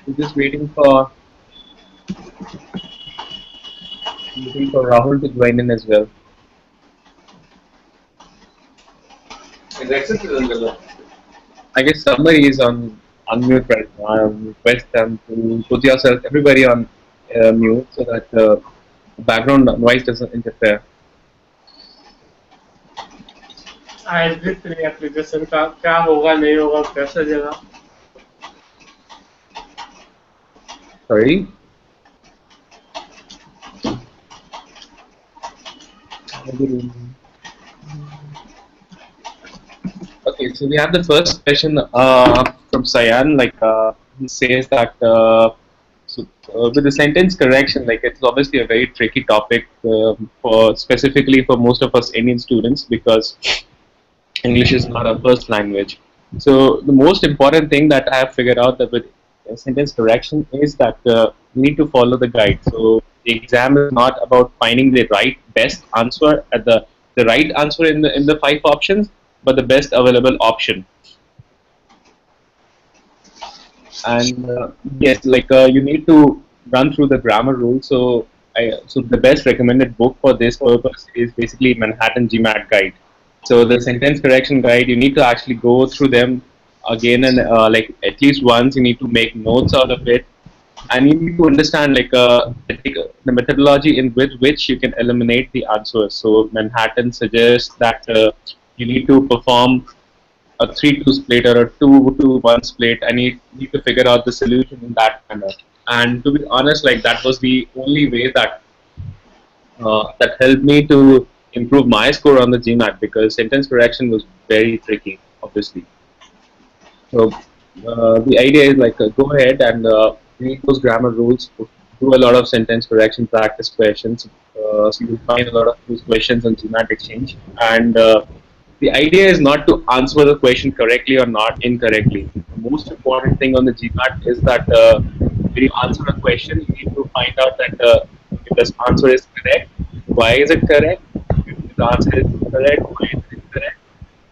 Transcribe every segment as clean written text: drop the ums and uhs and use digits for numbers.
We're just waiting for Rahul to join in as well. I guess somebody is on unmute right now. I request them to put yourself, everybody on mute so that the background noise doesn't interfere. आज भी free application का क्या होगा नहीं होगा कैसे जगह Sorry. Okay, so we have the first question from Sayan. He says that with the sentence correction, like it's obviously a very tricky topic for specifically for most of us Indian students because English is not our first language. So the most important thing that I have figured out that with sentence correction is that we need to follow the guide. So the exam is not about finding the right best answer at the right answer in the five options, but the best available option. And yes, you need to run through the grammar rules. So the best recommended book for this purpose is basically Manhattan GMAT Guide. So the sentence correction guide, you need to actually go through them again and like at least once. You need to make notes out of it, and you need to understand the methodology in which you can eliminate the answers. So Manhattan suggests that you need to perform a 3-2 split or a 2-1 split, and you need to figure out the solution in that manner. And to be honest, like that was the only way that helped me to improve my score on the GMAT because sentence correction was very tricky, obviously. So the idea is go ahead and read those grammar rules, do a lot of sentence correction practice questions. So you'll find a lot of those questions on GMATxchange. And the idea is not to answer the question correctly or not incorrectly. The most important thing on the GMAT is that when you answer a question, you need to find out that if this answer is correct, why is it correct? If the answer is correct, why is it incorrect?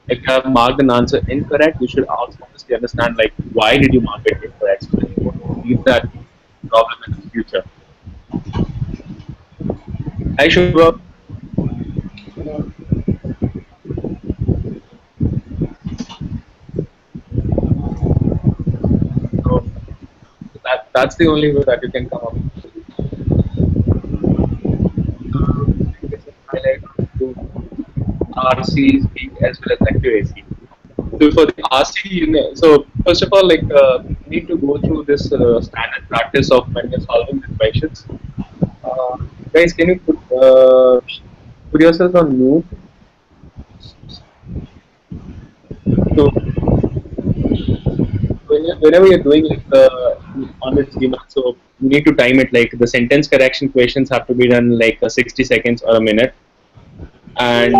If you have marked an answer incorrect, you should also obviously understand why did you mark it incorrect so that you won't repeat that problem in the future. I should work. So that's the only way that you can come up with a solution. Highlight to RC speed as well as accuracy. So for the RC, so first of all, you need to go through this standard practice of when you're solving the questions. Uh, Guys, can you put yourself on mute? So whenever you're doing on the GMAT, so you need to time it. Like the sentence correction questions have to be done 60 seconds or a minute, and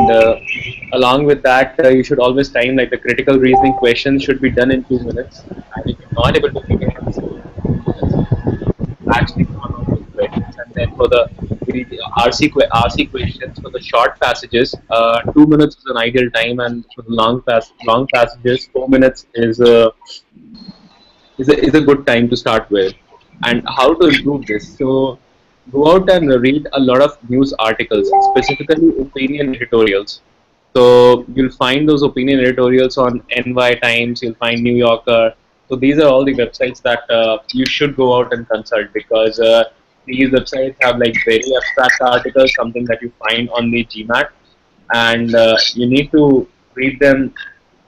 along with that, you should always time like the critical reasoning questions should be done in 2 minutes. And if you're not able to make it in 2 minutes, actually follow those questions. And then for the RC questions for the short passages, 2 minutes is an ideal time, and for the long passages, 4 minutes is a good time to start with. And how to improve this? So go out and read a lot of news articles, specifically opinion editorials. So you'll find those opinion editorials on NY Times. You'll find New Yorker. So these are all the websites that you should go out and consult because these websites have like very abstract articles, something that you find on the GMAT, and you need to read them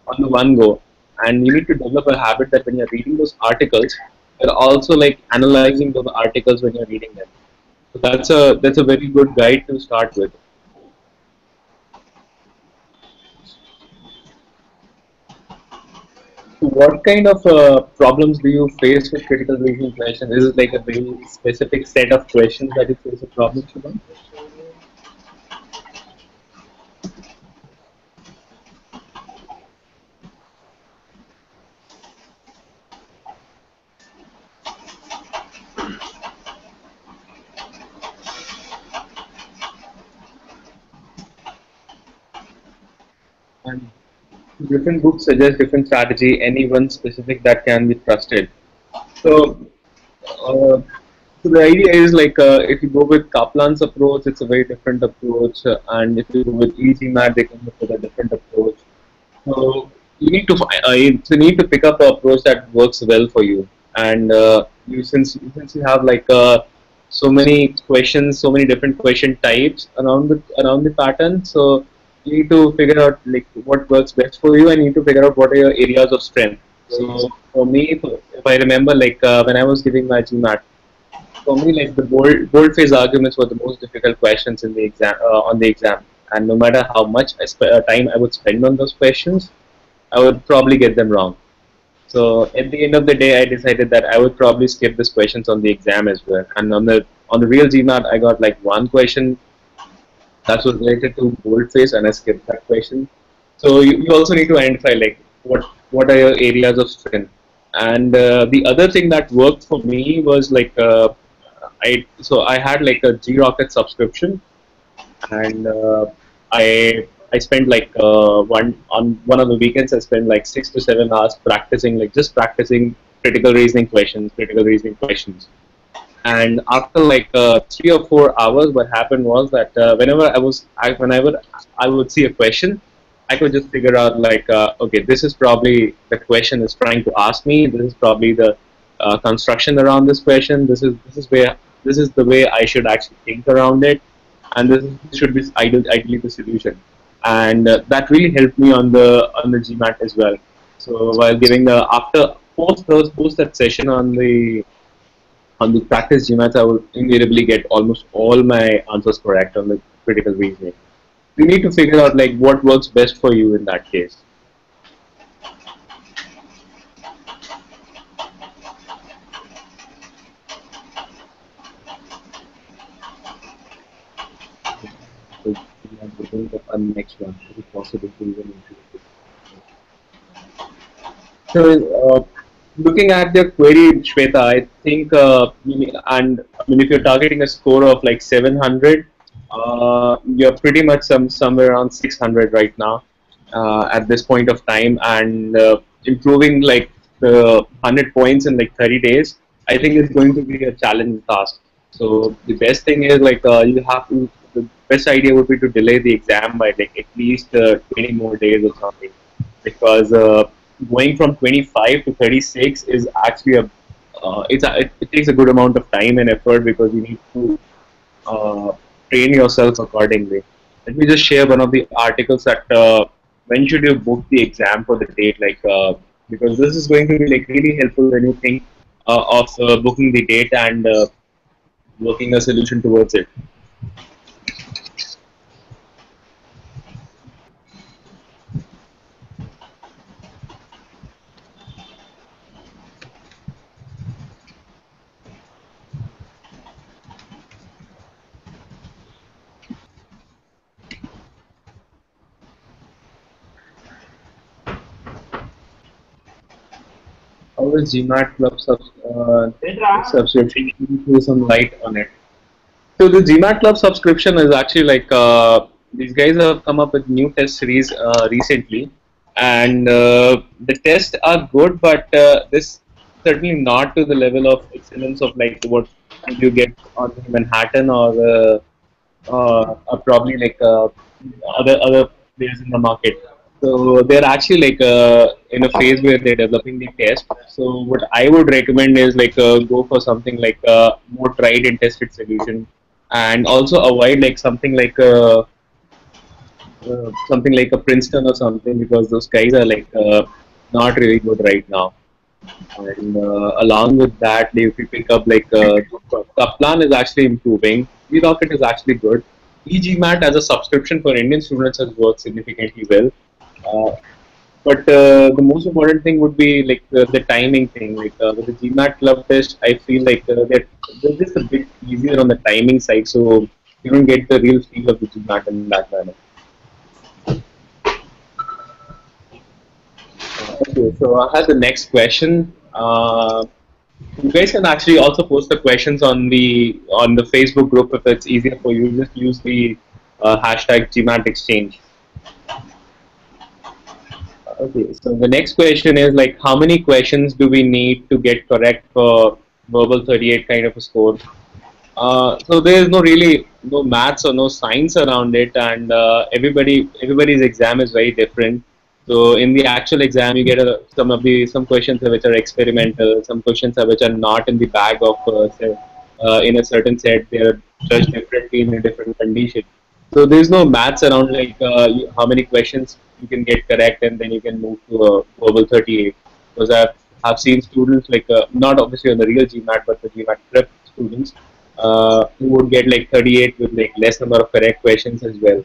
on the one go. And you need to develop a habit that when you're reading those articles, you're also like analyzing those articles when you're reading them. So that's a very good guide to start with. So what kind of problems do you face with critical reasoning questions? Is it like a very specific set of questions that you face a problem with? And different books suggest different strategy, any one specific that can be trusted. So Uh, so the idea is like if you go with Kaplan's approach, it's a very different approach, and if you go with EasyMath, they come up with a different approach. So you need to pick up an approach that works well for you. And since you have like so many questions, so many different question types around the pattern, so you need to figure out like what works best for you, and you need to figure out what are your areas of strength. So for me, if I remember, like when I was giving my GMAT, for me, like the bold-faced arguments were the most difficult questions in the exam on the exam. And no matter how much time I would spend on those questions, I would probably get them wrong. So at the end of the day, I decided that I would probably skip these questions on the exam as well. And on the real GMAT, I got like one question that was related to boldface, and I skipped that question. So you also need to identify like what are your areas of strength. And the other thing that worked for me was like I had like a G Rocket subscription, and I spent like one of the weekends I spent like 6 to 7 hours practicing, like just practicing critical reasoning questions. And after like 3 or 4 hours, what happened was that whenever I would see a question, I could just figure out like okay, this is probably the question is trying to ask me. This is probably the construction around this question. This is the way I should actually think around it, and this should be ideally the solution. And that really helped me on the GMAT as well. So while giving the after post that session on the practice GMATs, I would invariably get almost all my answers correct on the critical reasoning. You need to figure out like what works best for you in that case. So I'm looking for the next one. Is it possible to even include it? So, looking at the query, Shweta, I think, and I mean, if you're targeting a score of like 700, you're pretty much somewhere around 600 right now at this point of time, and improving like the 100 points in like 30 days, I think is going to be a challenging task. So the best thing is like you have to. The best idea would be to delay the exam by like at least 20 more days or something, because going from 25 to 36 is actually it takes a good amount of time and effort because you need to uh, train yourself accordingly. Let me just share one of the articles that when should you book the exam for the date, like because this is going to be like really helpful when you think of booking the date and working a solution towards it. How is GMAT Club subscription? Can you throw some light on it? So the GMAT Club subscription is actually like these guys have come up with new test series recently, and the tests are good, but this certainly not to the level of excellence of like what you get on Manhattan or probably like other players in the market. So they're actually like in a phase where they're developing the test. So what I would recommend is like go for something like a more tried and tested solution, and also avoid like something like a Princeton or something, because those guys are like not really good right now. And along with that, if you pick up like Kaplan is actually improving. Rocket is actually good. EGMAT as a subscription for Indian students has worked significantly well. Uh, but the most important thing would be like the timing thing. Like with the GMAT club test, I feel like they're just a bit easier on the timing side, so you don't get the real feel of the GMAT in that manner. Okay, so I have the next question. You guys can actually also post the questions on the Facebook group if it's easier for you. Just use the hashtag GMATxchange. Okay, so the next question is like, how many questions do we need to get correct for verbal 38 kind of a score. So there is no really no maths or no science around it, and everybody's exam is very different. So in the actual exam, you get some questions which are experimental, some questions which are not in the bag of in a certain set. They are judged differently in a different condition. So there is no maths around like how many questions you can get correct, and then you can move to a verbal 38. Because I've seen students like not obviously on the real GMAT, but the GMAT Prep students who would get like 38 with like less number of correct questions as well.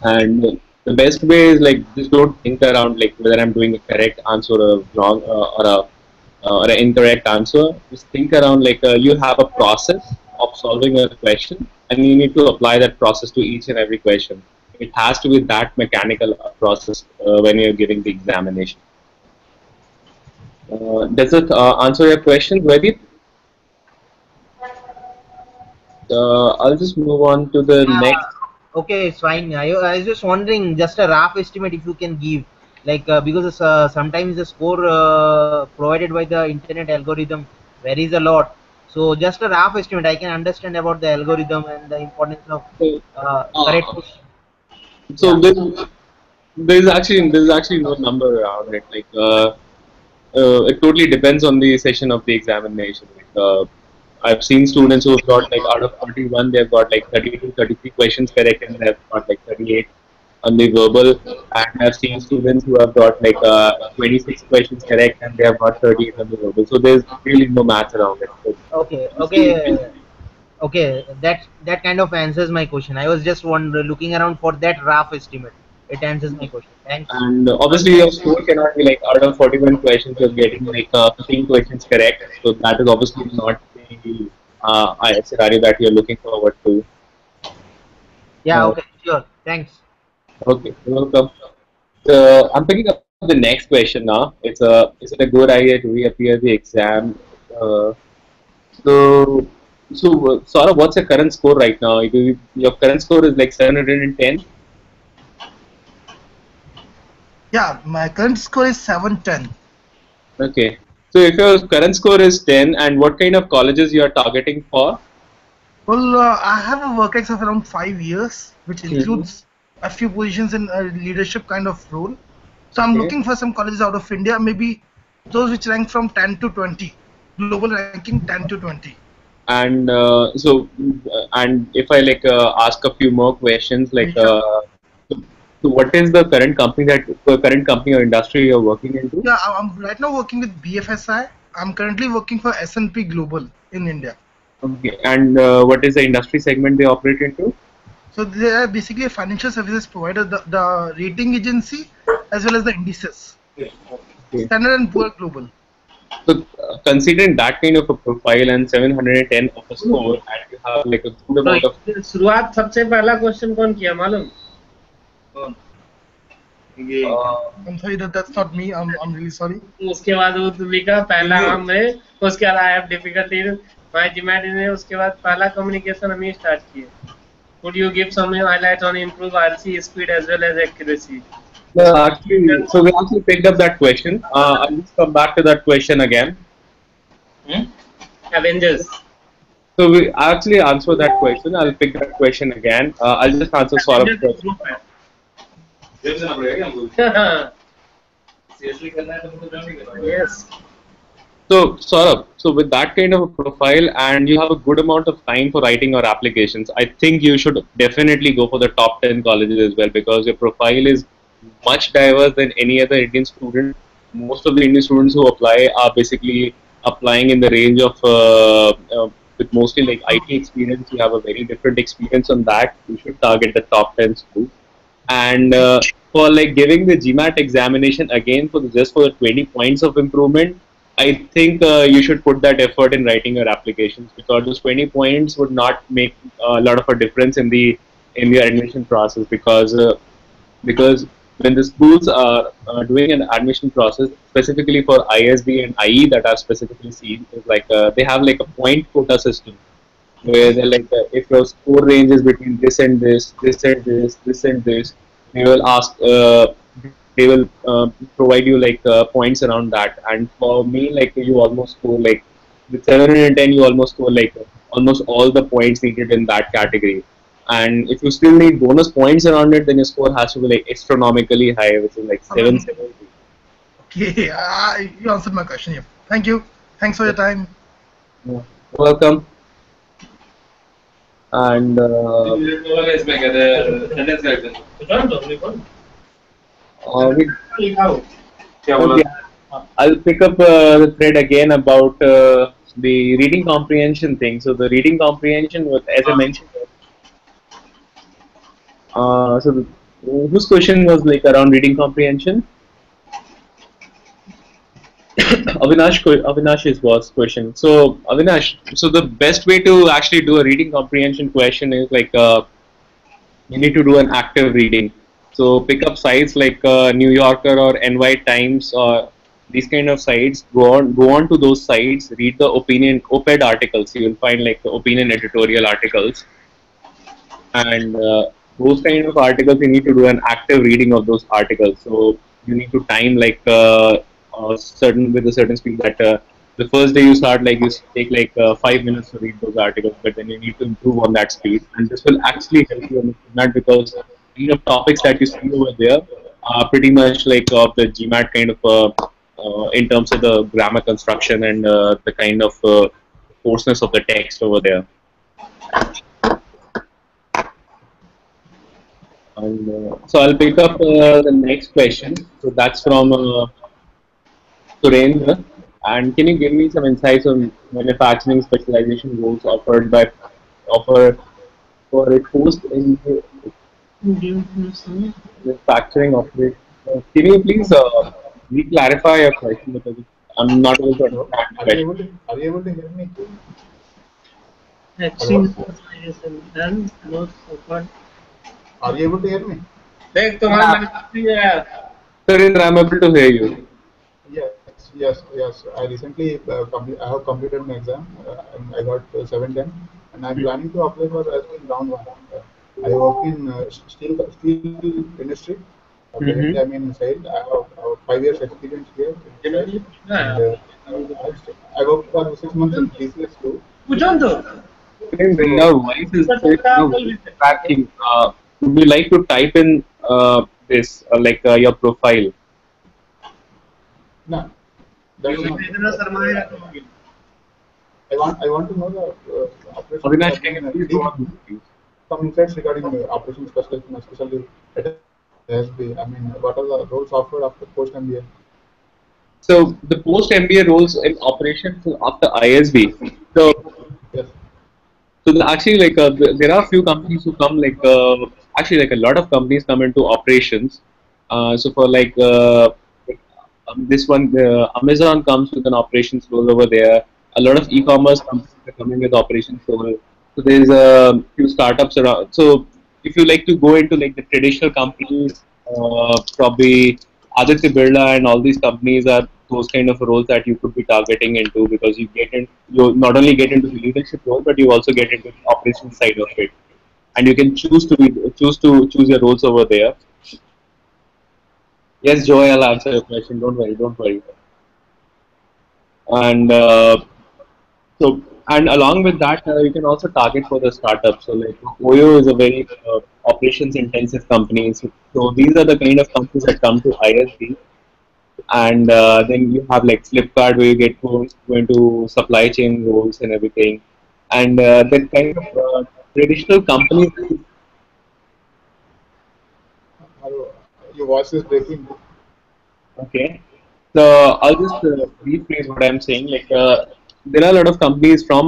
And the best way is like just don't think around like whether I'm doing a correct answer or a wrong or an incorrect answer. Just think around like you have a process of solving a question, and you need to apply that process to each and every question. It has to be that mechanical process when you're giving the examination. Does it answer your question, Vaidit? I'll just move on to the next. Okay, it's fine. I was just wondering, just a rough estimate if you can give, like because sometimes the score provided by the internet algorithm varies a lot. So just a rough estimate, I can understand about the algorithm and the importance of So, correct uh, question. so Yeah. there's actually no number around it. Like it totally depends on the session of the examination. Like I've seen students who've got like out of 41, they've got like 32, 33 questions correct, and they've got like 38 on the verbal. And I've seen students who have got like 26 questions correct, and they have got 38 on the verbal. So there's really no math around it. So Okay. basically, Okay. That kind of answers my question. I was just looking around for that rough estimate. It answers my question. Thanks. and obviously your score cannot be like out of 41 questions, you're getting like 15 questions correct. So that is obviously not the scenario that you're looking forward to. Yeah. Uh, Okay. Sure. Thanks. okay, you're welcome. I'm picking up the next question now. Is it a good idea to reappear the exam? Uh, so, Saurabh, what's your current score right now? Your current score is like 710. Yeah, my current score is 710. Okay. So if your current score is 10, and what kind of colleges you are targeting for? Well, I have a work ex of around 5 years, which Mhm. includes a few positions in a leadership kind of role. So I'm Okay. looking for some colleges out of India, maybe those which rank from 10 to 20, global ranking 10 to 20. And and if I like ask a few more questions, like Yeah, so, so what is the current company or industry you're working into? yeah. I'm right now working with BFSI. I'm currently working for S&P Global in India. Okay. And what is the industry segment they operate into? So they are basically a financial services provider, the rating agency as well as the indices, Okay. Standard and Poor Global. So considering that kind of a profile and 710 of a score, and you have like a good तो amount of शुरुआत सबसे पहला question कौन किया मालूम? uh, I'm sorry that's not me. I'm really sorry. उसके बाद वो लिखा पहला हम है, उसके बाद I have difficulty my GMAT ने, उसके बाद पहला कम्युनिकेशन हम ही स्टार्ट किए. Could you give some highlights on improve RC speed as well as accuracy? actually, so we actually picked up that question. I'll just come back to that question again. Avengers. So we actually answer that question. I'll pick that question again. I'll just answer Saurav's Avengers question. group है. Yes. So Saurabh, so with that kind of a profile and you have a good amount of time for writing your applications, I think you should definitely go for the top 10 colleges as well, because your profile is much diverse than any other Indian student. Most of the Indian students who apply are basically applying in the range of with mostly like IT experience. You have a very different experience on that. You should target the top 10 schools. And for like giving the GMAT examination again for just for the 20 points of improvement, I think you should put that effort in writing your applications, because those 20 points would not make a lot of a difference in the admission process, because when the schools are doing an admission process specifically for ISD and IE that are specifically seen is like they have like a point quota system where they're like if your score range is between this and this, this and this, this and this, they will ask they will provide you like points around that. And for me, like you almost score like with 710 you almost score like almost all the points needed in that category. And if you still need bonus points around it, then your score has to be like astronomically high, which is like 770. Okay, you answered my question. Yeah. Thank you. Thanks for your time. Welcome. And okay, I'll pick up the thread again about the reading comprehension thing. So the reading comprehension, as I mentioned, whose question was like around reading comprehension? Avinash's was question. So Avinash, so the best way to actually do a reading comprehension question is like you need to do an active reading. So pick up sites like New Yorker or NY Times or these kind of sites. Go on to those sites. Read the opinion op-ed articles. You will find like the opinion editorial articles, and those kind of articles you need to do an active reading of those articles. So you need to time like certain with a certain speed that the first day you start like you take like 5 minutes to read those articles, but then you need to improve on that speed, and this will actually help you understand that because kind of topics that you see over there are pretty much like of the GMAT kind of in terms of the grammar construction and the kind of coarseness of the text over there. And so I'll pick up the next question. So that's from Surendra. And can you give me some insights on manufacturing specialization roles offer for a post in manufacturing operation? Can you please re-clarify your question because I'm not able to Hello, understand the are you question. able to hear me? Extreme specialization and no support. Are you able to hear me? देख तुम्हारा manufacturing है यार. Surendra, I'm able to hear you. Yes. I recently I have completed my exam and I got 710, and I'm planning to apply for as in round one. I work in steel industry. Presently, I'm in sales. I have 5 years experience here in sales, and I worked for 6 months in TCS too. पूछो तो. Surendra, your voice is cracking. Would you like to type in this like your profile? No, that's not. I want to know the operations. Avinash, can you please go on, please? Some insights regarding the operations specialization, especially at ASB. I mean, what are the roles offered after post MBA? So the post MBA roles in operations after ISB. So Yes. actually like there are a few companies who come like actually like a lot of companies come into operations. So for like this one, Amazon comes with an operations role over there. A lot of e-commerce companies are coming with operations role. So there's a few startups around. So if you like to go into like the traditional companies, probably Aditya Birla and all these companies are those kind of roles that you could be targeting into because you not only get into the leadership role, but you also get into the operations side of it, and you can choose your roles over there. Yes, Joy, I'll answer your question. Don't worry. And so, and along with that, you can also target for the startups. So, like Oyo is a very operations intensive company. So these are the kind of companies that come to ISB. And then you have like Flipkart where you get to go into supply chain roles and everything. And that kind of traditional companies. Hello, your voice is breaking. Okay. So I'll just rephrase what I'm saying. Like there are a lot of companies from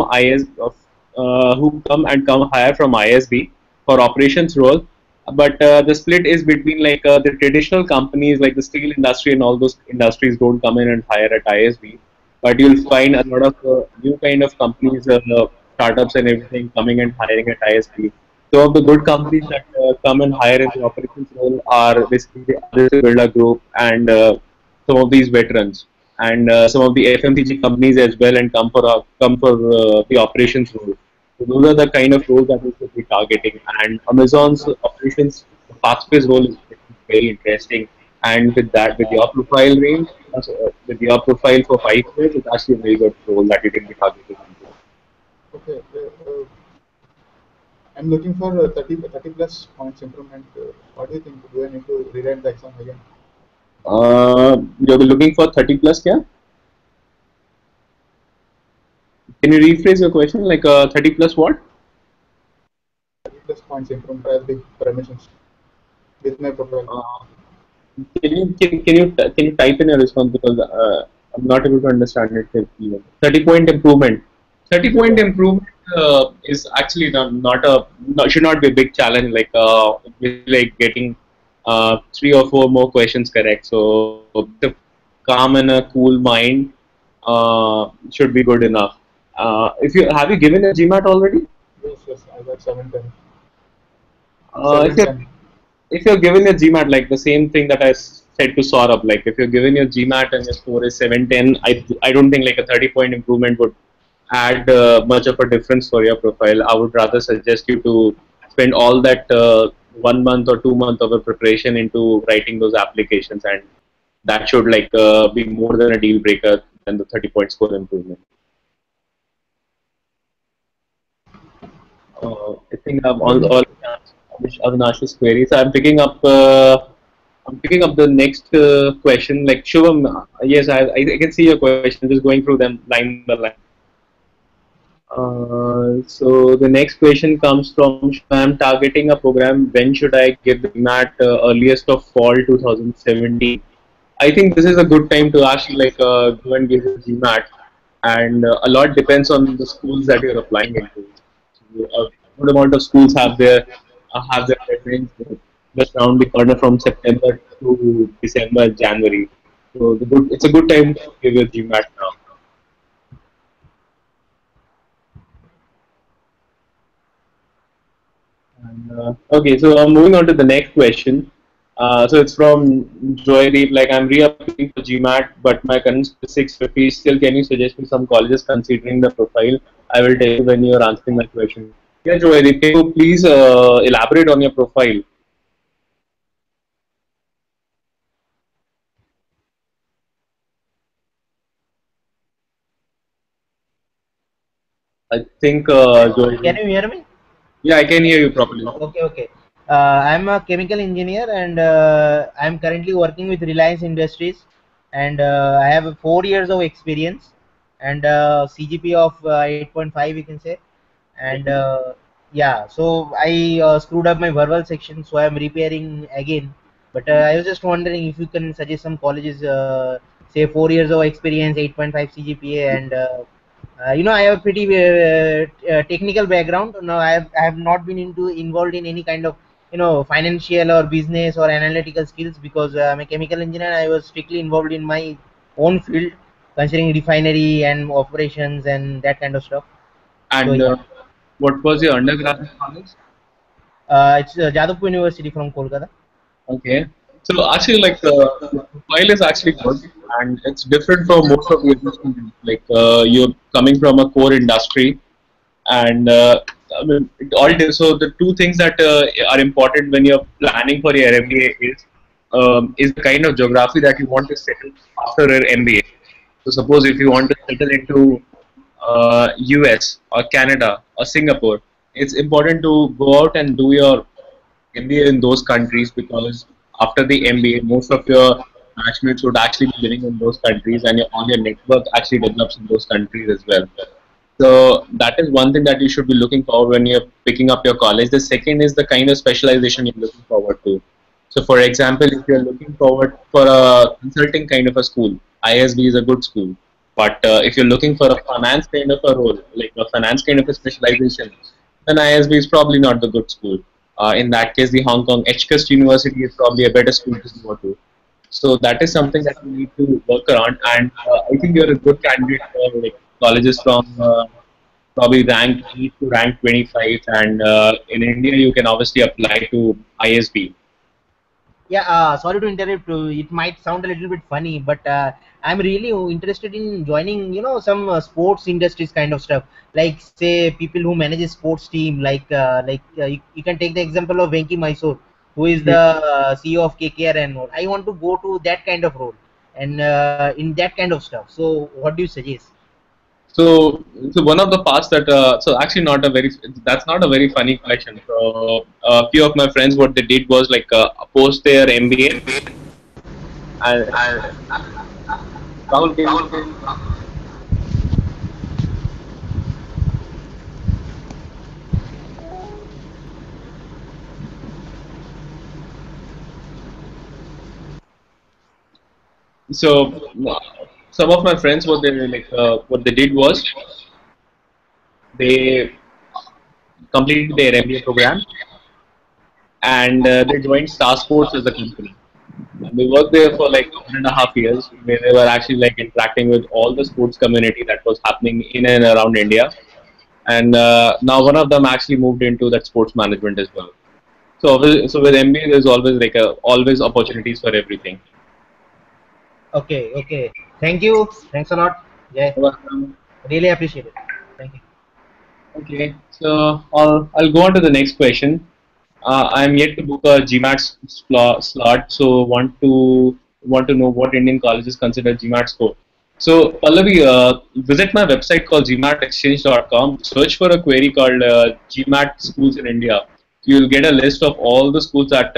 who come hire from ISB for operations role, but the split is between like the traditional companies like the steel industry and all those industries don't come in and hire at ISB, but you'll find a lot of new kind of companies, startups and everything coming and hiring at ISB. Some of the good companies that come and hire in the operations role are basically the Aditya Birla Group and some of these veterans and some of the FMCG companies as well and come for the operations role. So those are the kind of roles that we should be targeting. And Amazon's operations fast paced role is very interesting. And with that, with your profile range, with your profile for 5 years, it's actually a very good role that you can be targeting into. Okay. I'm looking for 30 plus points improvement. What do you think? Do I need to rewrite the exam again? You're looking for 30 plus, yeah? Can you rephrase your question? Like 30 plus what? 30 plus points improvement as the permissions with my profile. Uh, can you type in your response because I'm not able to understand it even. 30-point improvement. 30-point Yeah. improvement is actually should not be a big challenge. Like like getting 3 or 4 more questions correct. So the calm and a cool mind should be good enough. If you have you given a GMAT already? Yes, yes. I got 710. If you 710. if you're given a GMAT, like the same thing that I said to Saurabh, like if you're given your GMAT and your score is 710, I don't think like a 30-point improvement would add much of a difference for your profile. I would rather suggest you to spend all that 1 month or 2 months of a preparation into writing those applications, and that should like be more than a deal breaker than the 30-point score improvement. I think I'm all Avinash's queries. I'm picking up the next question. Like Shubham, yes, I can see your question. I'm just going through them line by line. So the next question comes from I'm targeting a program. When should I give the GMAT earliest of fall 2017? I think this is a good time to actually like go and give a GMAT, and a lot depends on the schools that you're applying into. So, a good amount of schools have their deadlines just around the corner from September to December, January. So it's a good time to give your GMAT now. And, okay, so moving on to the next question. So it's from Joydeep. Like I'm re-applying for GMAT, but my current score is 650. Still, can you suggest me some colleges considering the profile? I will tell you when you are answering my question. Yeah, Joydeep, can you please elaborate on your profile? I think Can Joydeep. you hear me? Yeah, I can hear you properly now. Okay, okay. I'm a chemical engineer and I'm currently working with Reliance Industries, and I have 4 years of experience and CGP of 8.5, you can say. And yeah, so I screwed up my verbal section, so I'm repairing again. But I was just wondering if you can suggest some colleges, say 4 years of experience, 8.5 CGPA, and I have a pretty technical background. No, I have not been involved in any kind of financial or business or analytical skills because I'm a chemical engineer. I was strictly involved in my own field, considering refinery and operations and that kind of stuff. So And yeah, what was your undergraduate college? it's Jadavpur University from Kolkata. Okay. So actually, like the profile is actually good, and it's different from most of the other students. Like you're coming from a core industry, and I mean, so the two things that are important when you're planning for your MBA is the kind of geography that you want to settle after your MBA. So suppose if you want to settle into US or Canada or Singapore, it's important to go out and do your MBA in those countries because after the MBA, most of your batchmates would actually be living in those countries, and all your network actually develops in those countries as well. So that is one thing that you should be looking forward when you're picking up your college. The second is the kind of specialization you're looking forward to. So, for example, if you're looking forward for a consulting kind of a school, ISB is a good school. But if you're looking for a finance kind of a role, like a finance kind of a specialization, then ISB is probably not the good school. In that case, the Hong Kong HKUST University is probably a better school to go to. So that is something that you need to work around, and I think you're a good candidate for like colleges from probably rank 8 to rank 25, and in India you can obviously apply to ISB. Yeah, sorry to interrupt. It might sound a little bit funny, but I'm really interested in joining, some sports industries kind of stuff. Like, say, people who manage a sports team. You can take the example of Venki Mysore, who is the CEO of KKR and all. I want to go to that kind of role. and in that kind of stuff. So what do you suggest? So one of the parts that so actually not a very that's not a very funny question. So a few of my friends, what they did was like post their MBA and Rahul, can you so some of my friends what they did was they completed their MBA program and they joined Star Sports as a company. And they worked there for like 1.5 years, where they were actually like interacting with all the sports community that was happening in and around India. And now one of them actually moved into that sports management as well. So with MBA, there's always always opportunities for everything. Okay, okay. Thank you. Thanks a lot. Yeah, Um, really appreciate it. Thank you. Okay, so I'll go on to the next question. I'm yet to book a GMAT slot, so want to know what Indian colleges consider GMAT score. So Pallavi, visit my website called GMATxchange.com. Search for a query called GMAT schools in India. You'll get a list of all the schools that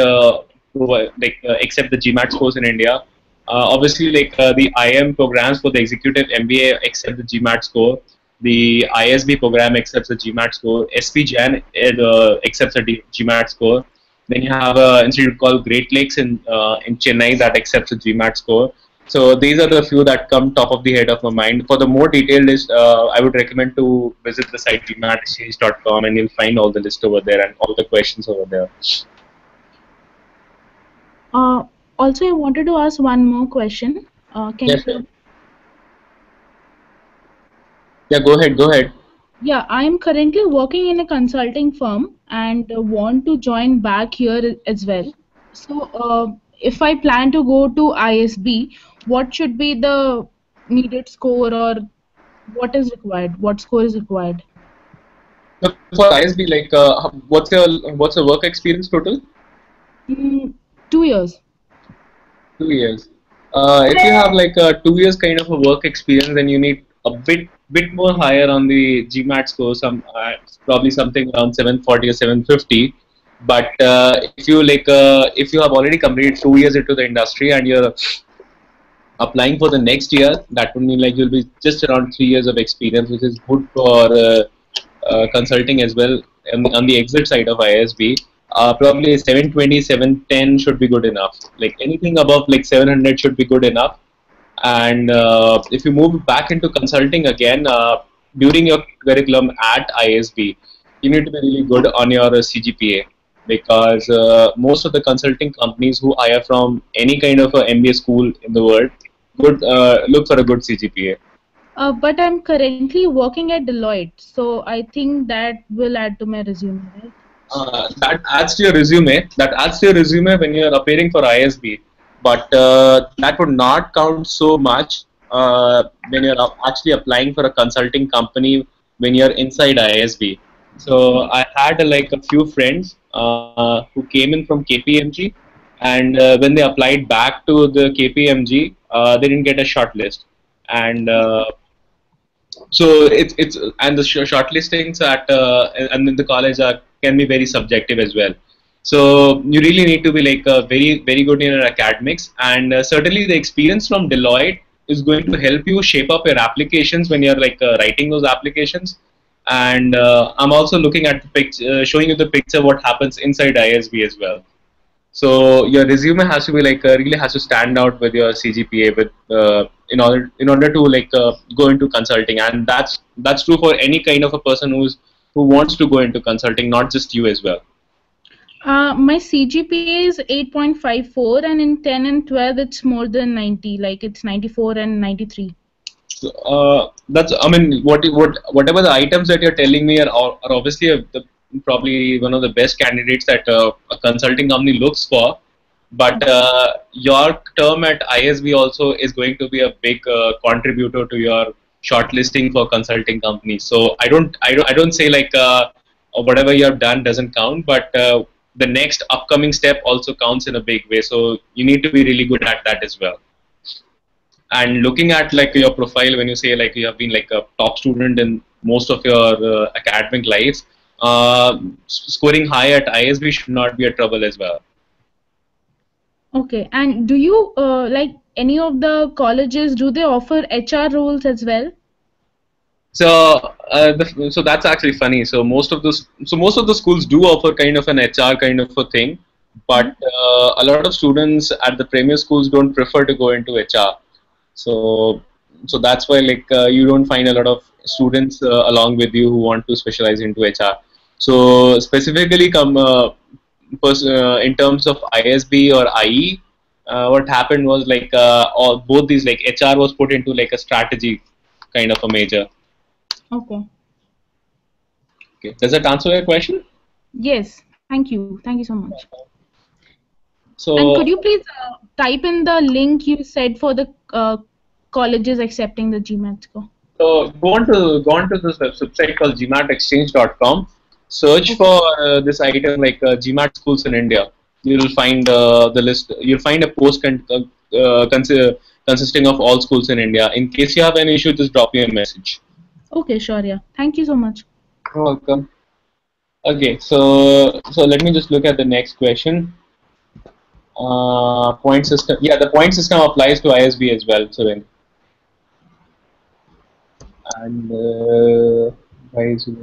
accept the GMAT scores in India. Obviously, the IM programs for the executive MBA accept the GMAT score. The ISB program accepts a GMAT score. SPJAN accepts a GMAT score. Then you have an institute called Great Lakes in Chennai that accepts a GMAT score. So these are the few that come top of the head of my mind. For the more detailed list, I would recommend to visit the site gmatxchange.com and you'll find all the list over there and all the questions over there. Uh, Also, I wanted to ask one more question. Can Yes, you? sir. Yeah, go ahead. Go ahead. Yeah, I'm currently working in a consulting firm and want to join back here as well. So, if I plan to go to ISB, what should be the needed score or what is required? What score is required? So for ISB, what's your work experience total? Mm, 2 years. 2 years. If you have like a 2 years kind of a work experience, then you need a bit more higher on the GMAT score. Probably something around 740 or 750. But if you have already completed 2 years into the industry and you're applying for the next year, that would mean like you'll be just around 3 years of experience, which is good for consulting as well. On the exit side of ISB, probably 720, 710 should be good enough. Like anything above like 700 should be good enough. And if you move back into consulting again, during your curriculum at ISB, you need to be really good on your CGPA because most of the consulting companies who hire from any kind of a MBA school in the world would look for a good CGPA. But I'm currently working at Deloitte, so I think that will add to my resume, right? That adds to your resume. That adds to your resume when you're appearing for ISB, but that would not count so much when you're actually applying for a consulting company when you're inside ISB. So I had like a few friends who came in from KPMG, and when they applied back to the KPMG, they didn't get a shortlist, and so it's and the shortlistings at and in the college can be very subjective as well. So you really need to be like very good in your academics, and certainly the experience from Deloitte is going to help you shape up your applications when you're writing those applications. And I'm also looking at the picture, showing you the picture what happens inside ISB as well. So your resume has to be really has to stand out with your CGPA with in order to go into consulting, and that's true for any kind of a person who wants to go into consulting, not just you as well. My CGPA is 8.54 and in 10 and 12 it's more than 90, like it's 94 and 93. That's I mean whatever the items that you're telling me are obviously probably one of the best candidates that a consulting company looks for. But your term at ISB also is going to be a big contributor to your shortlisting for consulting companies. So I don't say whatever you have done doesn't count, but the next upcoming step also counts in a big way. So you need to be really good at that as well. And looking at like your profile, when you say like you have been like a top student in most of your academic life, scoring high at ISB should not be a trouble as well. Okay, and do you like any of the colleges, do they offer HR roles as well? So, so that's actually funny. So most of the schools do offer kind of an HR kind of a thing, but a lot of students at the premier schools don't prefer to go into HR. So, so that's why like you don't find a lot of students along with you who want to specialize into HR. So specifically, in terms of ISB or IE, what happened was like both these like HR was put into like a strategy kind of a major. Okay. Okay. Does that answer your question? Yes, thank you. Thank you so much. And could So, you please type in the link you said for the colleges accepting the GMAT score? so go on to this website called GMATxchange.com. Search Okay. for this item like GMAT schools in India. You will find the list. You'll find a post consisting of all schools in India. In case you have any issue, just drop me a message. Okay, sure, yeah. Thank you so much. You're welcome. Okay, so let me just look at the next question. Point system. Yeah, the point system applies to ISB as well. So then, and why is it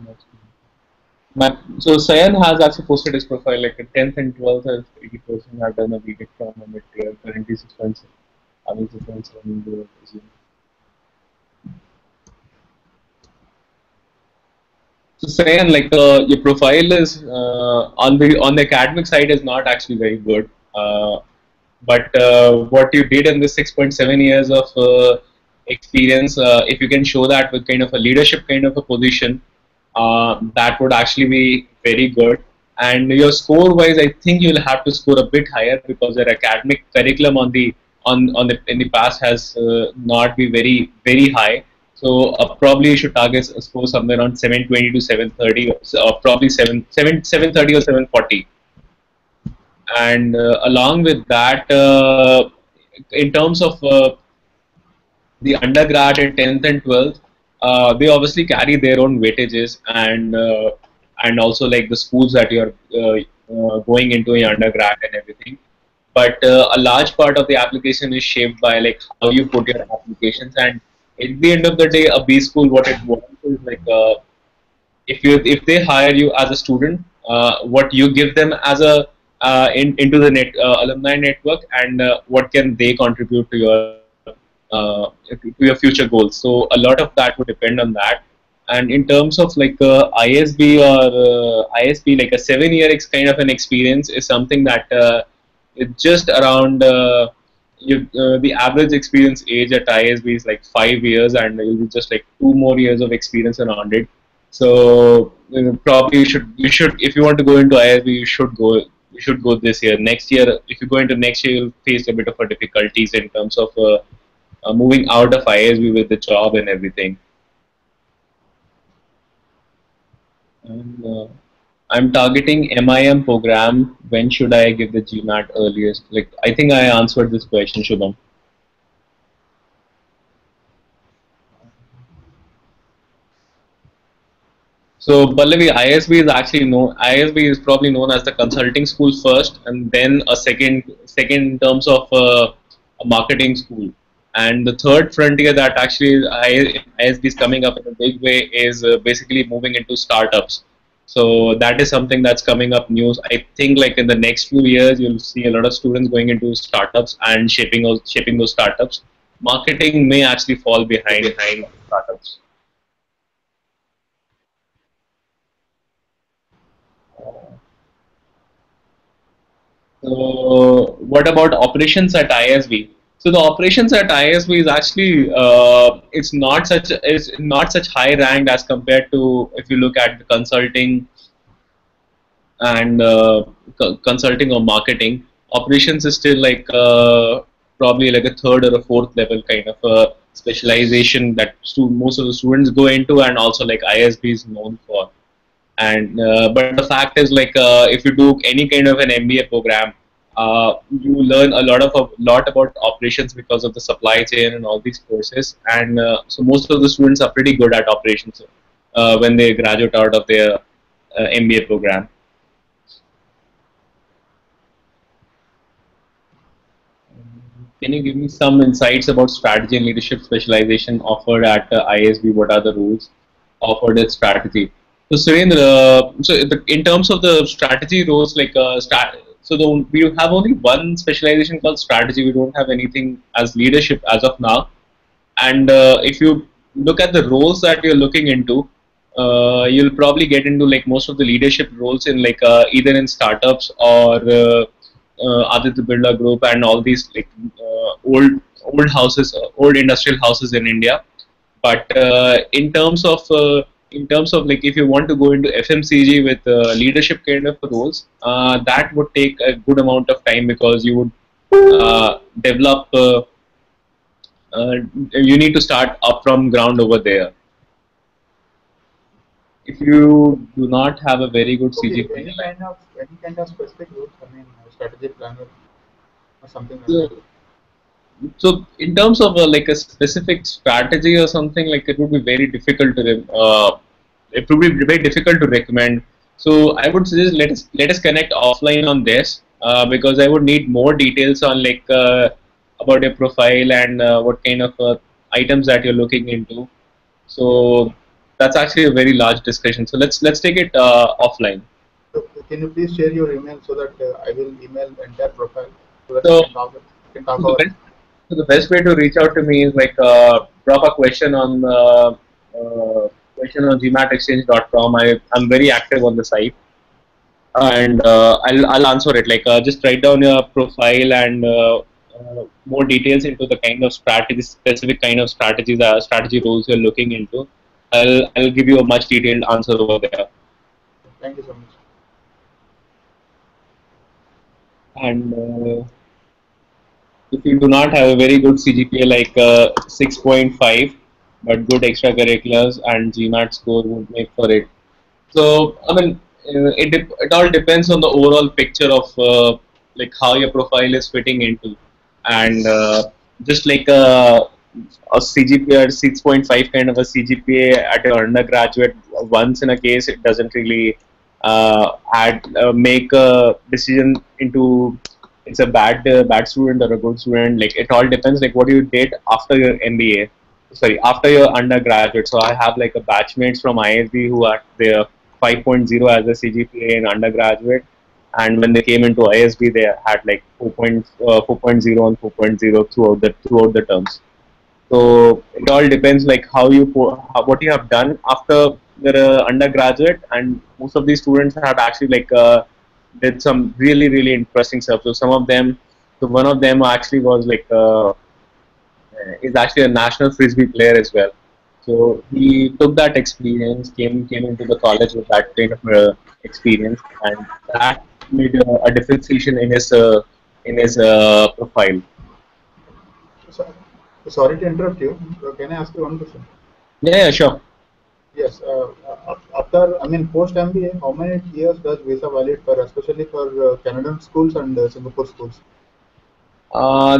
not? So Sayan has actually posted his profile like a 10th and 12th as 80% have done a BTech from a mid-tier, currently 6.7. Others 6.7. So Sayan, like your profile is on the academic side is not actually very good. But what you did in the 6.7 years of experience, if you can show that with kind of a leadership kind of a position, that would actually be very good. And your score wise, I think you'll have to score a bit higher because your academic curriculum on the in the past has not be very high. So probably you should target a score somewhere around 720 to 730, or probably 730 or 740. And along with that, in terms of the undergrad in 10th and 12th, they obviously carry their own weightages, and also like the schools that you're going into your undergrad and everything. But a large part of the application is shaped by like how you put your applications. And at the end of the day, a B school, what it wants is like if they hire you as a student, what you give them as a into the alumni network, and what can they contribute to your future goals. So a lot of that would depend on that. And in terms of like ISB or ISB, like a 7 year kind of an experience is something that it's just around the average experience age at ISB is like 5 years, and you'll be just like 2 more years of experience around it. So probably you should if you want to go into ISB, you should go this year. Next year, if you go into next year, you'll face a bit of a difficulties in terms of moving out of ISB with the job and everything. And I'm targeting MIM program. When should I give the GMAT earliest? Like I think I answered this question, Shubham. So Pallavi, ISB is actually known. ISB is probably known as the consulting school first, and then a second in terms of a marketing school. And the third frontier that actually ISB is coming up in a big way is basically moving into startups. So that is something that's coming up news. I think like in the next few years, you'll see a lot of students going into startups and shaping those startups. Marketing may actually fall behind startups. So what about operations at ISB? So the operations at ISB is actually it's not such high ranked as compared to if you look at the consulting and consulting or marketing. Operations is still like probably like a third or a fourth level kind of a specialization that most of the students go into, and also like ISB is known for. And but the fact is like if you do any kind of an MBA program, You learn a lot about operations because of the supply chain and all these courses, and so most of the students are pretty good at operations when they graduate out of their MBA program. Can you give me some insights about strategy and leadership specialization offered at ISB? What are the rules offered at strategy? So, Surendra, in terms of the strategy roles, we have only one specialization called strategy. We don't have anything as leadership as of now. And if you look at the roles that you're looking into, you'll probably get into like most of the leadership roles in like either in startups or Aditya Birla Group and all these like old houses, old industrial houses in India. But in terms of like if you want to go into FMCG with leadership kind of roles, that would take a good amount of time because you would develop. You need to start up from ground over there. If you do not have a very good Okay, CGPA, any kind of specific routes, I mean, strategy planner or something like so, that. so in terms of like a specific strategy or something, like it would be very difficult to it would be very difficult to recommend. So I would suggest let us connect offline on this because I would need more details on like about your profile and what kind of items that you're looking into. So that's actually a very large discussion. So let's take it offline. So can you please share your email so that I will email the entire profile so that So, we can talk so the about it. best so the best way to reach out to me is like drop a question on GMATxchange.com. I'm very active on the site, and I'll answer it. Like just write down your profile and more details into the kind of strategy, specific kind of strategy roles you're looking into. I'll give you a much detailed answer over there. Thank you so much. And if you do not have a very good CGPA like 6.5, but good extracurriculars and GMAT score would make for it. So I mean, it all depends on the overall picture of like how your profile is fitting into, and just like a CGPA or 6.5 kind of a CGPA at your undergraduate, once in a case, it doesn't really make a decision into it's a bad student or a good student. Like it all depends like what you did after your MBA, sorry, after your undergraduate. So I have like a batchmates from ISB who are their 5.0 as a CGPA in undergraduate, and when they came into ISB they had like 4.0 and 4.0 throughout the terms. So it all depends like what you have done after your undergraduate, and most of these students have actually like did some really interesting stuff. So some of them, so one of them actually was like is actually a national frisbee player as well. So he took that experience, came into the college with that kind of experience, and that made a differentiation in his profile. So, sorry to interrupt you. Can I ask you one question? Yeah, sure. Yes. After, I mean, post MBA, how many years does visa valid for, especially for Canadian schools and Singapore schools?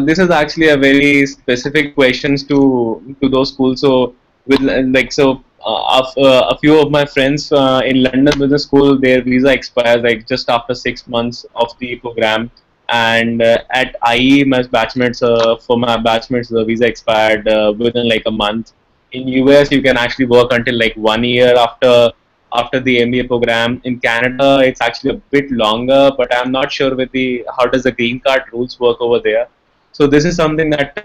This is actually a very specific questions to those schools. So with like a few of my friends in London Business School, their visa expires like just after 6 months of the program, and at IE, my batchmates for my batchmates the visa expired within like a month. In US, you can actually work until like 1 year after the MBA program. In Canada, it's actually a bit longer, but I'm not sure with the how does the green card rules work over there. So this is something that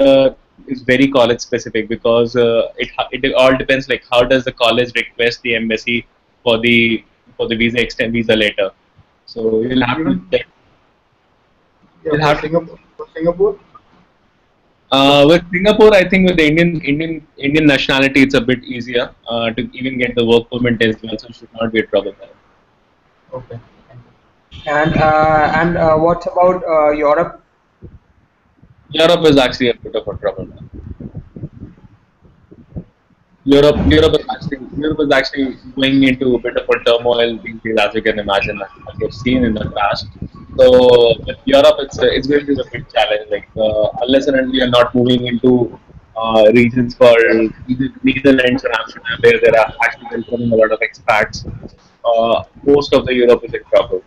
is very college specific because it all depends like how does the college request the embassy for the visa letter. So you'll have to Even, check. yeah, You'll have to For Singapore, with Singapore, I think with the Indian nationality, it's a bit easier to even get the work permit as well, so it should not be a trouble there. okay. Thank And what about Europe? Europe is actually a bit of a trouble now. Europe is actually going into a bit of a turmoil these days, as you can imagine, as you've seen in the past. So with Europe, it's going to be a big challenge. Like unless and until you're not moving into regions called Netherlands or Amsterdam, where there are actually welcoming a lot of expats, most of the Europe is in trouble.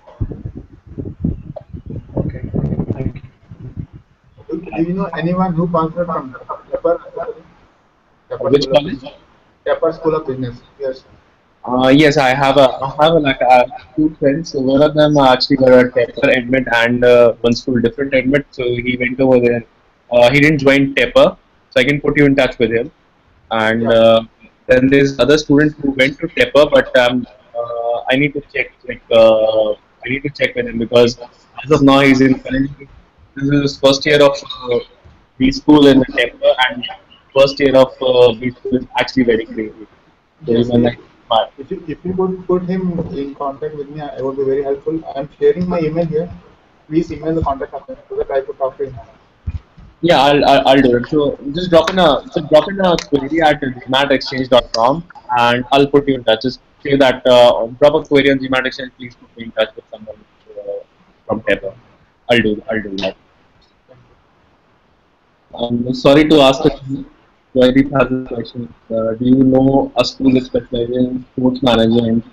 Okay. Thank you. Do you know anyone who transferred from Pepper, Pepper Which School of college? Business? Pepper School of Business. Yes. Yes, I have like two friends. So one of them actually got a Tepper admit and one school different admit. So he went over there. He didn't join Tepper, so I can put you in touch with him. And Yeah. then there's other student who went to Tepper, but I need to check. Like I need to check with him because as of now he's in currently this is his first year of B school in Tepper, and first year of B school is actually very crazy. So Yes. even like smart. If you could put him in contact with me, I would be very helpful. I'm sharing my email here. Please email the contact of him so that I could talk to him. Yeah, I'll do it. So drop in a query at GMATxchange.com and I'll put you in touch. Just say that drop a query on GMATxchange. Please put me in touch with someone from Tether. I'll do that. Sorry to ask a query has a question. Do you know a school that specializes in sports management?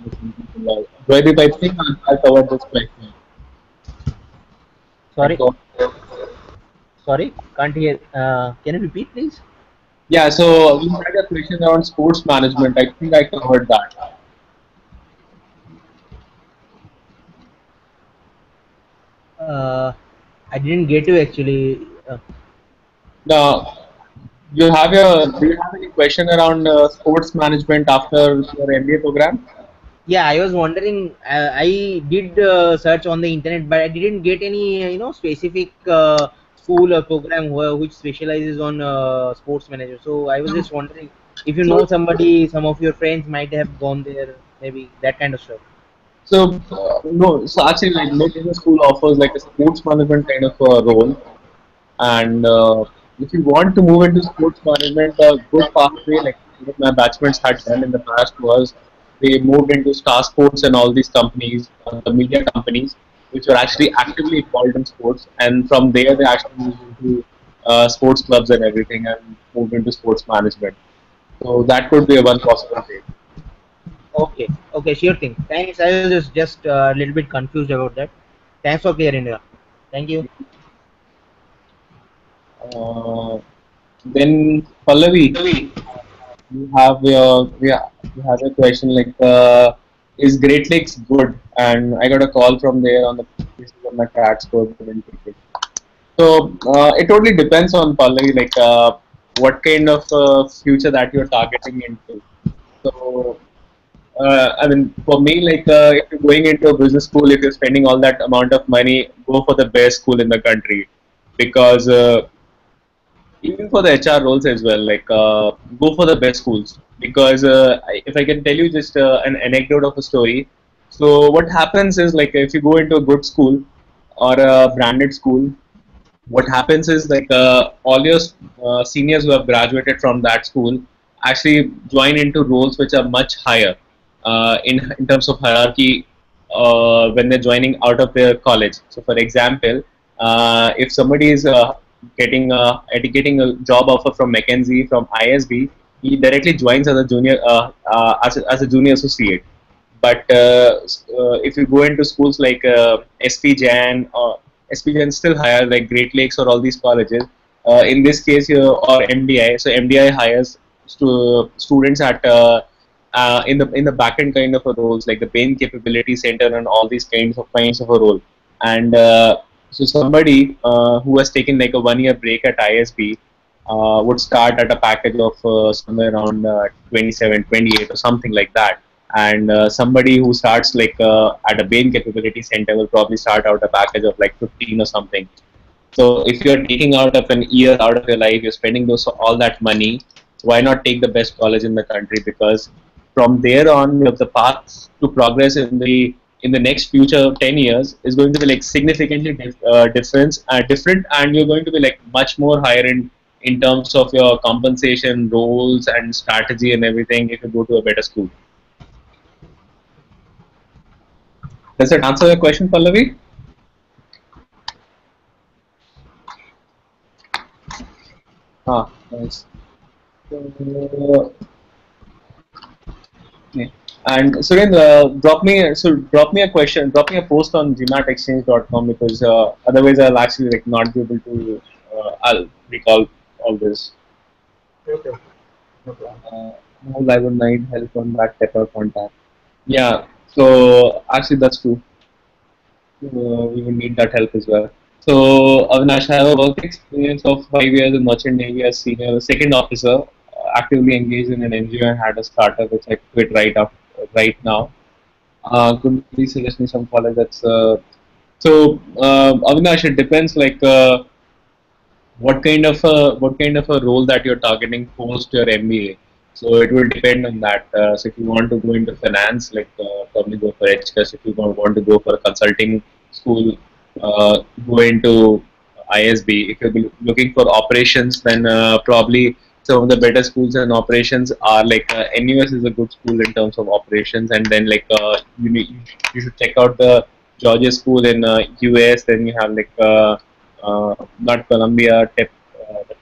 Joydeep, I think I covered this question. I Sorry, covered. sorry, can't hear. Can you repeat, please? Yeah, so we had a question around sports management. I think I covered that. Uh, I didn't get you actually. Now, do you have any question around sports management after your MBA program? Yeah, I was wondering. I did search on the internet, but I didn't get any, specific school or program which specializes on sports manager. So I was No. just wondering if you know So somebody, some of your friends might have gone there, maybe that kind of stuff. No, so actually, like no business school offers like a sports management kind of role. And if you want to move into sports management, a good pathway, like what my batchmates had done in the past was they moved into Star Sports and all these companies, the media companies, which were actually actively involved in sports. And from there, they actually moved into sports clubs and everything and moved into sports management. So that could be a one possible way. Okay, okay, sure thing. Thanks. I was just a little bit confused about that. Thanks for clearing it up. Thank you. Uh, then Pallavi, you have a question like is Great Lakes good? And I got a call from there on the basis of my CAT score. Couldn't take it. So it totally depends on Pallavi, like what kind of future that you're targeting into. So I mean, for me, like if you're going into a business school, if you're spending all that amount of money, go for the best school in the country because even for the HR roles as well, like go for the best schools because if I can tell you just an anecdote of a story. So what happens is like if you go into a good school or a branded school, what happens is like all your seniors who have graduated from that school actually join into roles which are much higher in terms of hierarchy when they're joining out of their college. So, for example, if somebody is getting a job offer from McKinsey from ISB, he directly joins as a junior as a junior associate. But if you go into schools like SP Jan or SP Jan still higher like Great Lakes or all these colleges, in this case or MDI. So MDI hires students at in the back end kind of a roles like the pain capability center and all these kinds of a role. And so somebody who has taken like a 1 year break at ISB would start at a package of somewhere around 27, 28 or something like that. And somebody who starts like at a Bain capability center will probably start out a package of like 15 or something. So if you're taking out of an year out of your life, you're spending those all that money. Why not take the best college in the country? Because from there on, the path to progress in the next future 10 years is going to be like significantly different, and you're going to be like much more higher in terms of your compensation, roles, and strategy and everything if you go to a better school. Does that answer your question, Pallavi? Nice. So, yeah. And Surendra, drop me a question, drop me a post on GMATxchange.com because otherwise I'll actually like not be able to I'll recall all this. Okay. No problem. How I would need help on that type of contact. Yeah. So actually that's true. We would need that help as well. So Avinash, I have a work experience of 5 years in merchant navy as senior second officer, actively engaged in an NGO and had a startup which I quit right now. Could you please suggest me some college that's Avinash, it depends like what kind of a role that you're targeting post your MBA. So it will depend on that. So if you want to go into finance, like probably go for HCAS. If you want to go for a consulting school, go into ISB. If you're looking for operations, then probably some of the better schools in operations are like NUS is a good school in terms of operations, and then like you should check out the Georgia school in US. Then you have like not Columbia, the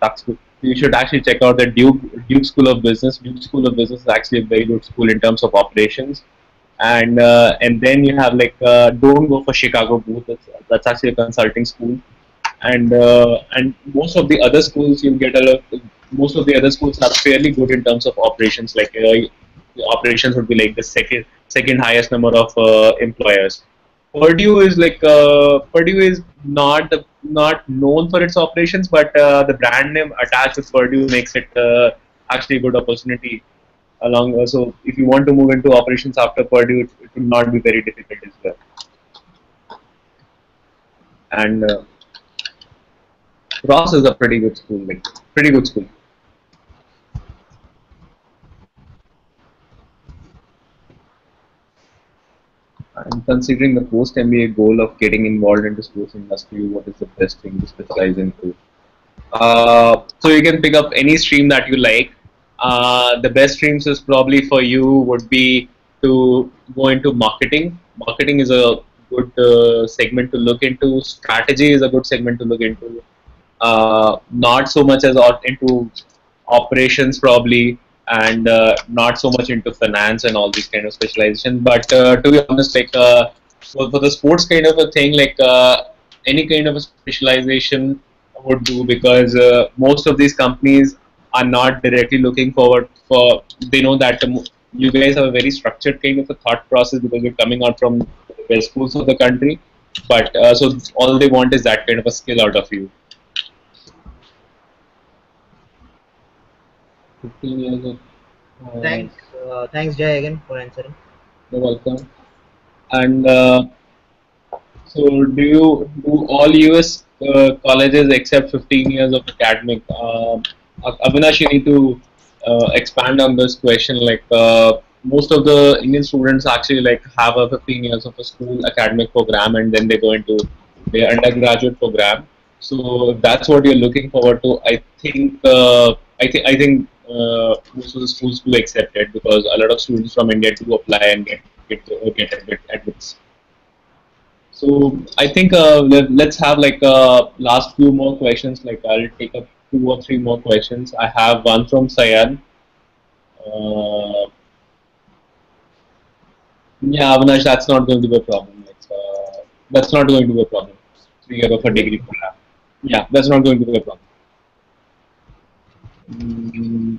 Tux School. You should actually check out the Duke School of Business. Duke School of Business is actually a very good school in terms of operations. And then you have like don't go for Chicago Booth. That's actually a consulting school. And most of the other schools you get a lot. Most of the other schools are fairly good in terms of operations. Like the operations would be like the second highest number of employers. Purdue is not known for its operations, but the brand name attached with Purdue makes it actually a good opportunity. So if you want to move into operations after Purdue, it will not be very difficult as well. And Ross is a pretty good school, like pretty good school. And considering the post MBA goal of getting involved into sports industry, what is the best thing to specialize into? So you can pick up any stream that you like. The best streams is probably for you would be to go into marketing. Marketing is a good segment to look into. Strategy is a good segment to look into. Not so much as into operations probably, and not so much into finance and all these kind of specialization. But to be honest, like for the sports kind of a thing, like any kind of a specialization would do because most of these companies are not directly looking forward for. They know that you guys have a very structured kind of a thought process because you're coming out from the best schools of the country. But so all they want is that kind of a skill out of you. 15 years of Thanks, Jay, again for answering. you're welcome. And so, do all US colleges accept 15 years of academic? Avinash, you need to expand on this question. Like most of the Indian students actually like have a 15 years of a school academic program, and then they go into their undergraduate program. So if that's what you're looking forward to, I think most of the schools do accept it because a lot of students from India do apply and get admits. So I think let's have like last few more questions. Like I'll take up two or three more questions. I have one from Sayan. Uh, yeah, Avinash, that's not going to be a problem. Like, that's not going to be a problem. 3 year of a degree program. Yeah, that's not going to be a problem. Mm,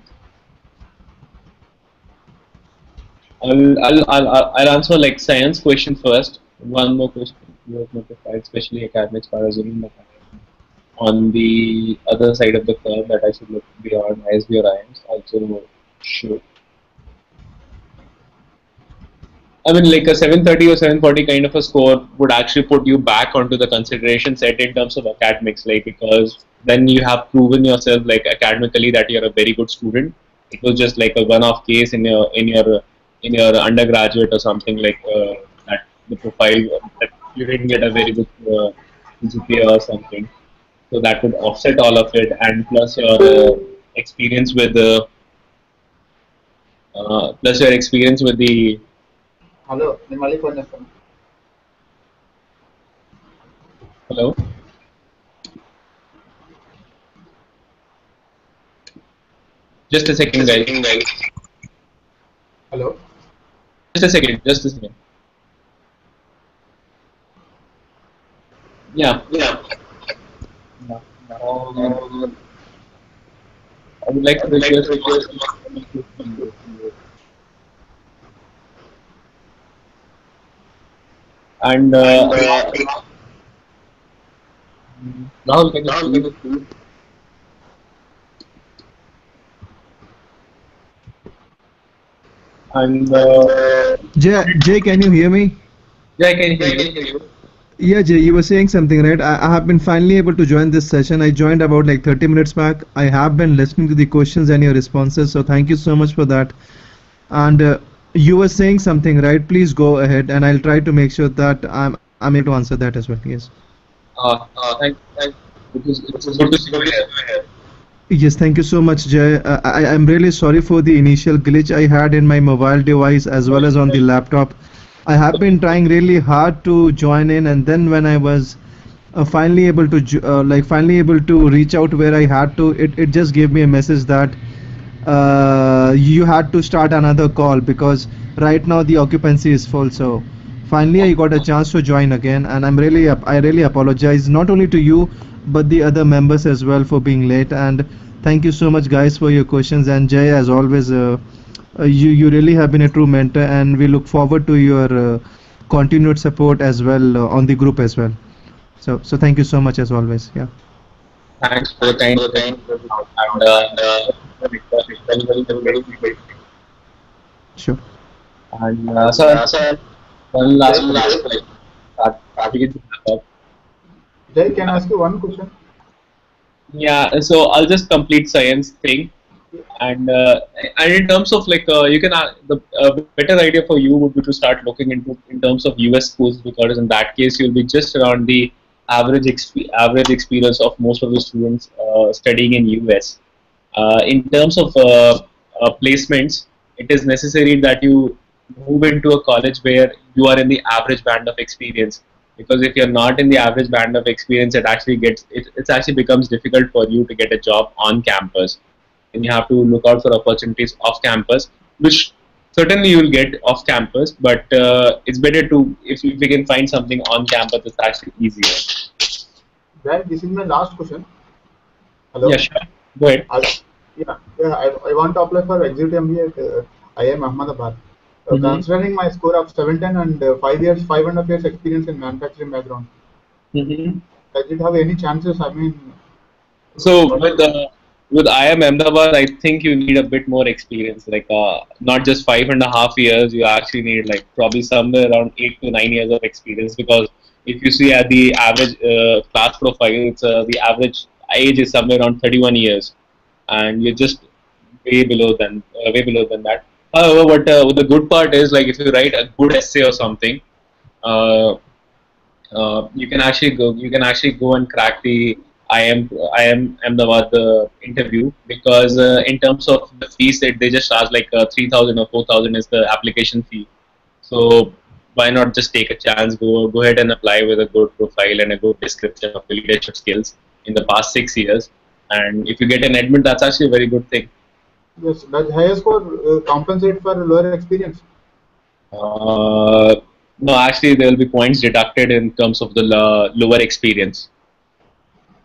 I'll answer like science question first. One more question. You have notified, especially academics, parasol on the other side of the curve that I should look beyond ISB or IIMs also should. I mean, like a 730 or 740 kind of a score would actually put you back onto the consideration set in terms of academics, like because then you have proven yourself like academically that you're a very good student. It was just like a one-off case in your undergraduate or something like that. The profile that you didn't get a very good GPA or something, so that would offset all of it, and plus your experience with the plus your experience with the Hello, ನಿಮ್ಮಲ್ಲಿ phone చేస్తాను. hello. Just a second, guys. Hello. Just a second. Just a second. Yeah. I would like to request. And Rahul, can you please? And Jay, can you hear me? yeah, I can hear you. Yeah, Jay, you were saying something, right? I have been finally able to join this session. I joined about like 30 minutes back. I have been listening to the questions and your responses, so thank you so much for that. And you were saying something, right? Please go ahead, and I'll try to make sure that I'm able to answer that as well. Yes. Thank. It was good to see you here. Yes, thank you so much, Jay. I'm really sorry for the initial glitch I had in my mobile device as well as on the laptop. I have been trying really hard to join in, and then when I was finally able to finally able to reach out where I had to, it just gave me a message that you had to start another call because right now the occupancy is full. So finally I got a chance to join again, and I really apologize not only to you but the other members as well for being late. And thank you so much guys for your questions, and Jay, as always, you really have been a true mentor, and we look forward to your continued support as well on the group as well. So thank you so much as always. Yeah. Thanks for the kind and very. Sure. And so one last question. Begin to wrap up. Jay, can I ask you one question? Yeah, so I'll just complete science thing, and in terms of like you can the better idea for you would be to start looking into in terms of US schools, because in that case you'll be just around the average experience of most of the students studying in US. In terms of placements, it is necessary that you move into a college where you are in the average band of experience. Because if you're not in the average band of experience, it actually becomes difficult for you to get a job on campus, and you have to look out for opportunities off campus, which certainly you'll get off campus. But it's better to if we can find something on campus, it's actually easier. Jay, this is my last question. Hello. Yeah, sure. Go ahead. I want to apply for Executive MBA at IIM Ahmedabad. Considering my score of 710 and 5.5 years experience in manufacturing background, does it have any chances? I mean, So with IIM Ahmedabad, I think you need a bit more experience. Like not just 5.5 years, you actually need like probably somewhere around 8 to 9 years of experience. Because if you see at the average class profile, it's the average age is somewhere around 31 years, and you're just way below than that. However, what the good part is, like if you write a good essay or something, uh, you can actually go and crack the I am Ahmedabad interview, because in terms of the fees, they just charge like 3,000 or 4,000 is the application fee. So why not just take a chance, go ahead and apply with a good profile and a good description of your leadership skills in the past 6 years, and if you get an admit, that's actually a very good thing. yes, does higher score compensate for lower experience? No, actually, there will be points deducted in terms of the lower experience.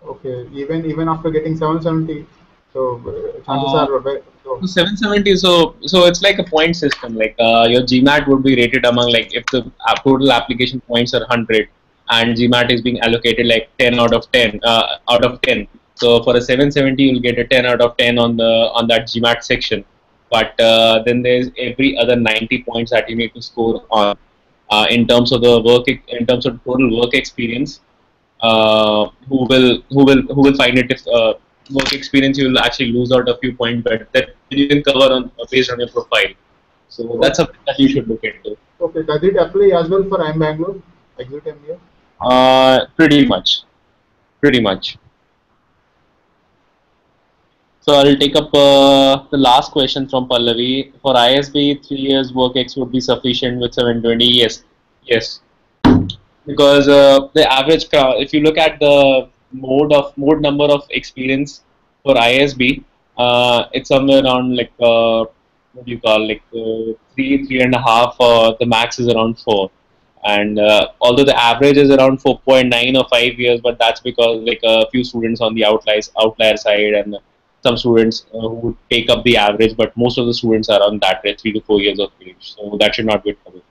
Okay, even after getting 770, so chances are very low. So 770. So it's like a point system. Like your GMAT would be rated among, like if the total application points are 100, and GMAT is being allocated like 10 out of 10 out of 10. So for a 770, you'll get a 10 out of 10 on that GMAT section. But then there's every other 90 points that you need to score on in terms of the in terms of total work experience. Who will find it if work experience, you will actually lose out a few points, but that you can cover on based on your profile. So that's something that you should look into. Okay, does it apply as well for IIM Bangalore Executive MBA? Pretty much, pretty much. So I'll take up the last question from Pallavi. For ISB, 3 years work ex would be sufficient with 720. Yes, yes. Because the average if you look at the mode number of experience for ISB, It's somewhere around like what do you call, like 3.5. The max is around 4, and although the average is around 4.9 or 5 years, but that's because like a few students on the outlier side, and some students who take up the average, but most of the students are on that rate, 3 to 4 years of age. So that should not be trouble.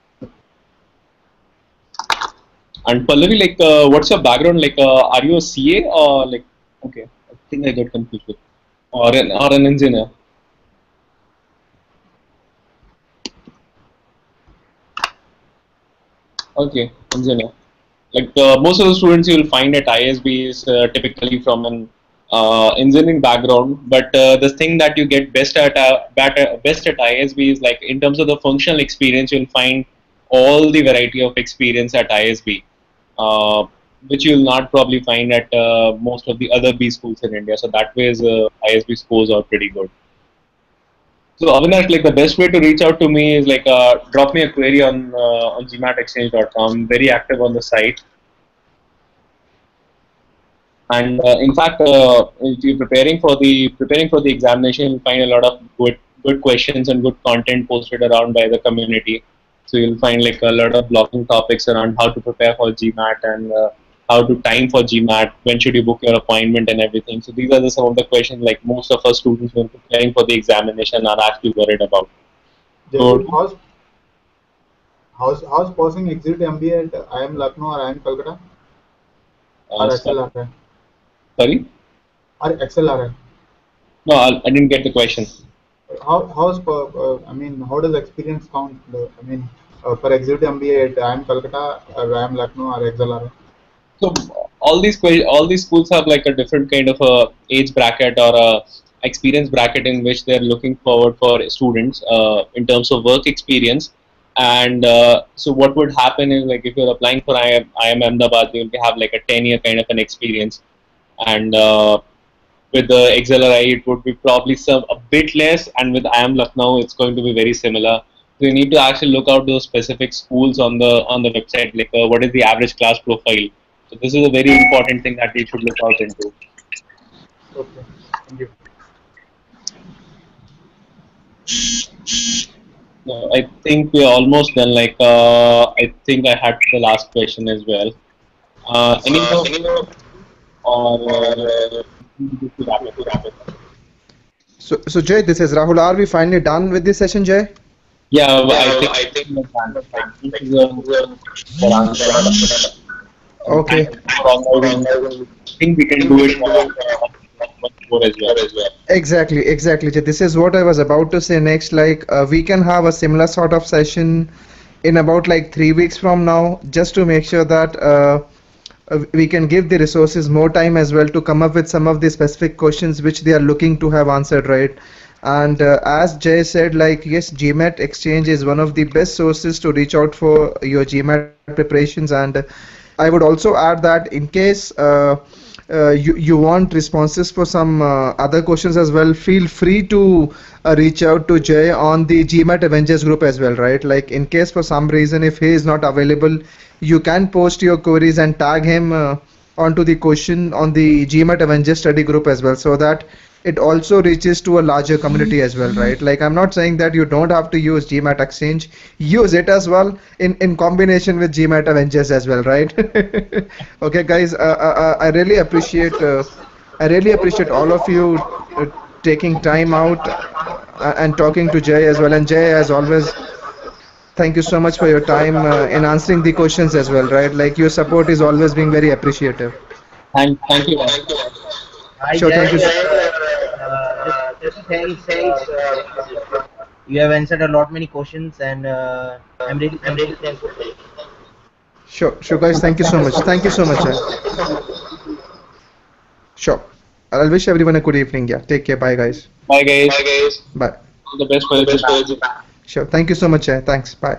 And Pallavi, like, what's your background? Like, are you a CA or like? Okay, I think I got confused with, or an engineer. Okay, engineer. Like most of the students you will find at ISB is typically from an engineering background. But the thing that you get best at ISB is like in terms of the functional experience, you'll find all the variety of experience at ISB, uh, which you'll not probably find at most of the other B schools in India. So that way, ISB scores are pretty good. So Avinash, like the best way to reach out to me is like drop me a query on GMATxchange.com. Very active on the site. And in fact, if you're preparing for the examination, you'll find a lot of good questions and good content posted around by the community. So you'll find like a lot of blogging topics around how to prepare for GMAT, and how to time for GMAT, when should you book your appointment and everything. So these are some of the questions like most of our students when preparing for the examination are actually worried about. Jacob, So how's passing exit MBA at IIM Lucknow or IIM Calcutta or XLRI sorry, or XLRI? no, I didn't get the question. I mean, how does experience count? I mean, for exit MBA at IIM Calcutta or IIM Lucknow or XLRI? So all these schools have like a different kind of a age bracket or a experience bracket in which they're looking forward for students in terms of work experience. And so what would happen is like if you're applying for IIM Ahmedabad, you'll have like a 10-year kind of an experience, and with the XLRI it would be probably a bit less, and with IIM Lucknow it's going to be very similar. So you need to actually look out those specific schools on the website, like what is the average class profile. So this is a very important thing that you should look out into. Okay, thank you. I think we're almost done. Like I think I had the last question as well. Any more or wrap it? So Jay, this is Rahul. Are we finally done with this session, Jay? Yeah, I think we're done. Like, this is the answer. Okay. I think we can do it much more as well. Exactly, Jay. This is what I was about to say next. Like, we can have a similar sort of session in about like 3 weeks from now, just to make sure that we can give the resources more time as well to come up with some of the specific questions which they are looking to have answered, right? And as Jay said, like, yes, GMATxchange is one of the best sources to reach out for your GMAT preparations. And I would also add that in case you want responses for some other questions as well, feel free to reach out to Jay on the GMAT Avengers group as well, right? Like, in case for some reason if he is not available, you can post your queries and tag him onto the question on the GMAT Avengers study group as well, so that it also reaches to a larger community as well, right? Like, I'm not saying that you don't have to use GMATxchange, use it as well in combination with GMAT Avengers as well, right? Okay, guys, I really appreciate all of you taking time out and talking to Jay as well. And Jay, as always, thank you so much for your time in answering the questions as well, right? Like, your support is always being very appreciative. Thank you. Hi, Sure, Jay. thank you. Just thanks. You have answered a lot many questions, and I'm really thankful. Sure, guys. Thank you so much. Thank you so much. Sure. I'll wish everyone a good evening. Yeah. Take care. Bye, guys. Bye guys. Bye. All the best for you. Sure. Thank you so much. Thanks. Bye.